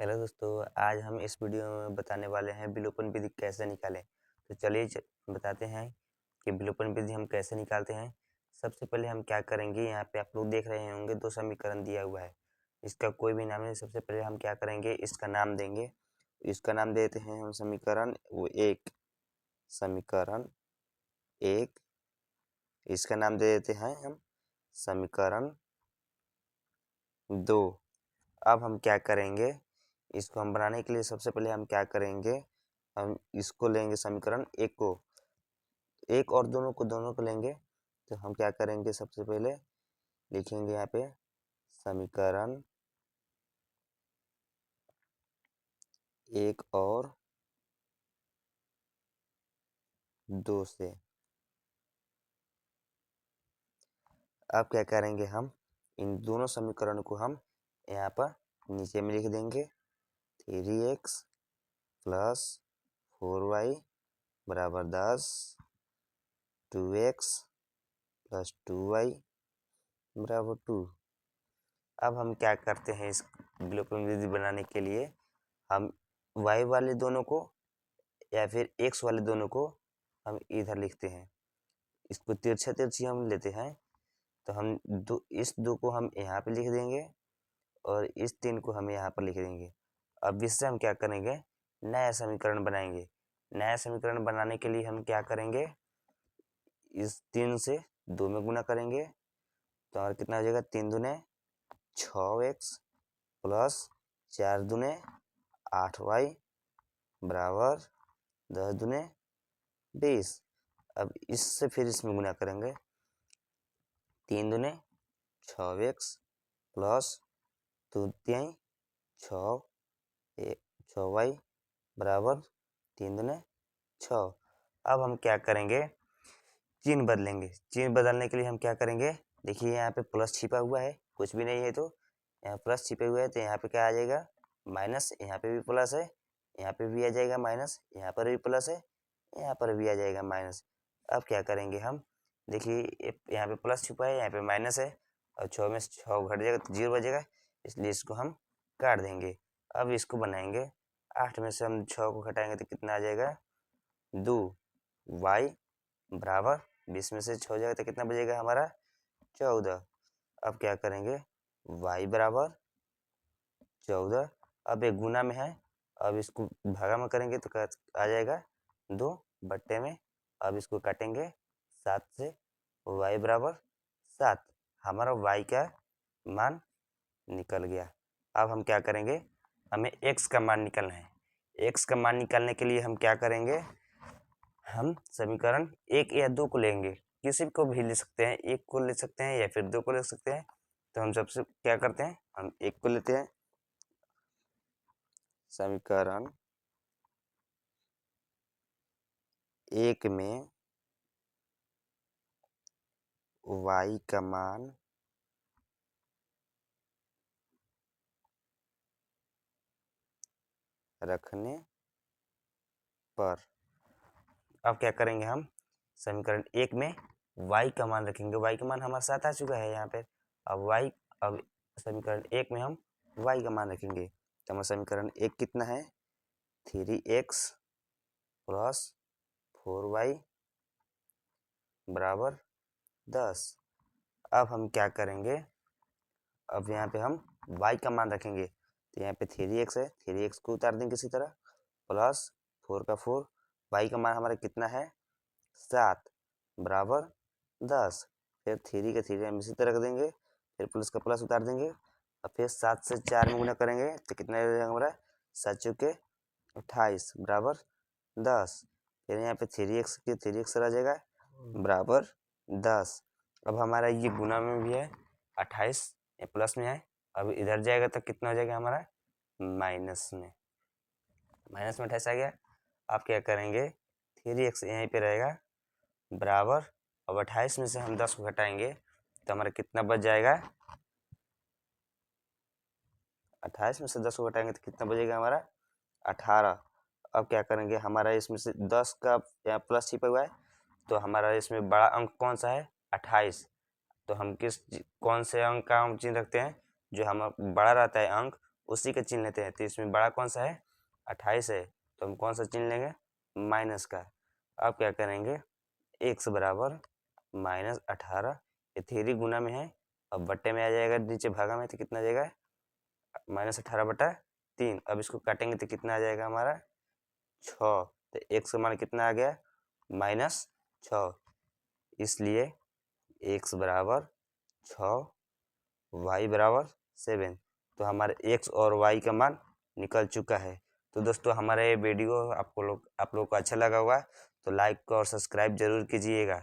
Hello दोस्तों, आज हम इस वीडियो में बताने वाले हैं विलोपन विधि कैसे निकालें। तो चलिए बताते हैं कि विलोपन विधि हम कैसे निकालते हैं। सबसे पहले हम क्या करेंगे, यहाँ पे आप लोग देख रहे होंगे दो समीकरण दिया हुआ है। इसका कोई भी नाम नहीं। सबसे पहले हम क्या करेंगे, इसका नाम देंगे। इसका नाम देते हैं हम समीकरण एक। समीकरण एक। इसका नाम दे देते हैं हम समीकरण दो। अब हम क्या करेंगे, इसको हम बनाने के लिए सबसे पहले हम क्या करेंगे, हम इसको लेंगे समीकरण एक को, एक और दोनों को लेंगे। तो हम क्या करेंगे, सबसे पहले लिखेंगे यहाँ पे समीकरण एक और दो से। अब क्या करेंगे, हम इन दोनों समीकरण को हम यहाँ पर नीचे में लिख देंगे। 3x प्लस 4y बराबर 10, 2x प्लस 2y बराबर 2। अब हम क्या करते हैं, इस विलोपन विधि बनाने के लिए हम y वाले दोनों को या फिर x वाले दोनों को हम इधर लिखते हैं। इसको तिरछा तिरछी हम लेते हैं। तो हम इस दो को हम यहाँ पे लिख देंगे और इस 3 को हम यहाँ पर लिख देंगे। अब इससे हम क्या करेंगे, नया समीकरण बनाएंगे। नया समीकरण बनाने के लिए हम क्या करेंगे, इस 3 से 2 में गुना करेंगे। तो और कितना हो जाएगा, 3 दूने 6x प्लस 4 दूने 8y बराबर 10 दूने 20। अब इससे फिर इसमें गुना करेंगे। 3 दूने 6x प्लस 2 तिहाई 6y बराबर 3 दूने 6। अब हम क्या करेंगे, चिन्ह बदलेंगे। चिन्ह बदलने के लिए हम क्या करेंगे, देखिए यहाँ पे प्लस छिपा हुआ है, कुछ भी नहीं है तो यहाँ प्लस छिपे हुए है, तो यहाँ पे क्या आ जाएगा माइनस। यहाँ पे भी प्लस है, यहाँ पे भी आ जाएगा माइनस, यहाँ पर भी प्लस है, यहाँ पर भी आ जाएगा माइनस। अब क्या करेंगे हम, देखिए यहाँ पे प्लस छुपा है, यहाँ पे माइनस है, और 6 में 6 घट जाएगा तो 0 बचेगा, इसलिए इसको हम काट देंगे। अब इसको बनाएंगे। 8 में से हम 6 को घटाएंगे तो कितना आ जाएगा, 2 y बराबर 20 में से 6 जाएगा तो कितना बचेगा हमारा, 14। अब क्या करेंगे, y बराबर 14। अब एक गुना में है, अब इसको भागा में करेंगे तो आ जाएगा 2 बट्टे में। अब इसको काटेंगे 7 से, y बराबर 7। हमारा y का मान निकल गया। अब हम क्या करेंगे, हमें x का मान निकालना है। x का मान निकालने के लिए हम क्या करेंगे, हम समीकरण एक या दो को लेंगे। किसी को भी ले सकते हैं, एक को ले सकते हैं या फिर दो को ले सकते हैं। तो हम सबसे क्या करते हैं, हम एक को लेते हैं। समीकरण एक में y का मान रखने पर, अब क्या करेंगे, हम समीकरण एक में y का मान रखेंगे। y का मान हमारा साथ आ चुका है यहाँ पे। अब समीकरण एक में हम y का मान रखेंगे। तो हमारा समीकरण एक कितना है, 3x प्लस 4y बराबर 10। अब हम क्या करेंगे, अब यहाँ पे हम y का मान रखेंगे। तो यहाँ पे 3x है, 3x को उतार देंगे इसी तरह, प्लस 4 का 4, y का मान हमारा कितना है 7 बराबर 10। फिर 3 का 3 हम इसी तरह रख देंगे, फिर प्लस का प्लस उतार देंगे, और फिर 7 से 4 में गुना करेंगे तो कितना हो जाएगा हमारा, 7 चौके 28 बराबर 10। फिर यहाँ पे 3x के 3x रह जाएगा बराबर 10। अब हमारा ये गुना में भी है 28, ये प्लस में है। अब इधर जाएगा तो कितना हो जाएगा हमारा, माइनस में। माइनस में 28 आ गया। आप क्या करेंगे, 3x यहीं पे रहेगा बराबर, अब 28 में से हम 10 को घटाएंगे तो हमारा कितना बच जाएगा, 28 में से 10 को घटाएंगे तो कितना बचेगा हमारा 18। अब क्या करेंगे, हमारा इसमें से 10 का यहाँ प्लस छिपा हुआ है, तो हमारा इसमें बड़ा अंक कौन सा है, 28। तो हम कौन से अंक का हम चिन्ह रखते हैं, जो हम बड़ा रहता है अंक उसी का चिन्ह लेते हैं। तो इसमें बड़ा कौन सा है, 28 है, तो हम कौन सा चिन्ह लेंगे, माइनस का। अब क्या करेंगे, x बराबर -18, ये थ्री गुना में है, अब बट्टे में आ जाएगा, नीचे भागा में, तो कितना आ जाएगा, -18/3। अब इसको काटेंगे तो कितना आ जाएगा हमारा, 6। तो x का मान कितना आ गया, -6, इसलिए x बराबर 6, y बराबर 7। तो हमारे x और y का मान निकल चुका है। तो दोस्तों हमारा ये वीडियो आप लोग को अच्छा लगा होगा, तो लाइक और सब्सक्राइब जरूर कीजिएगा।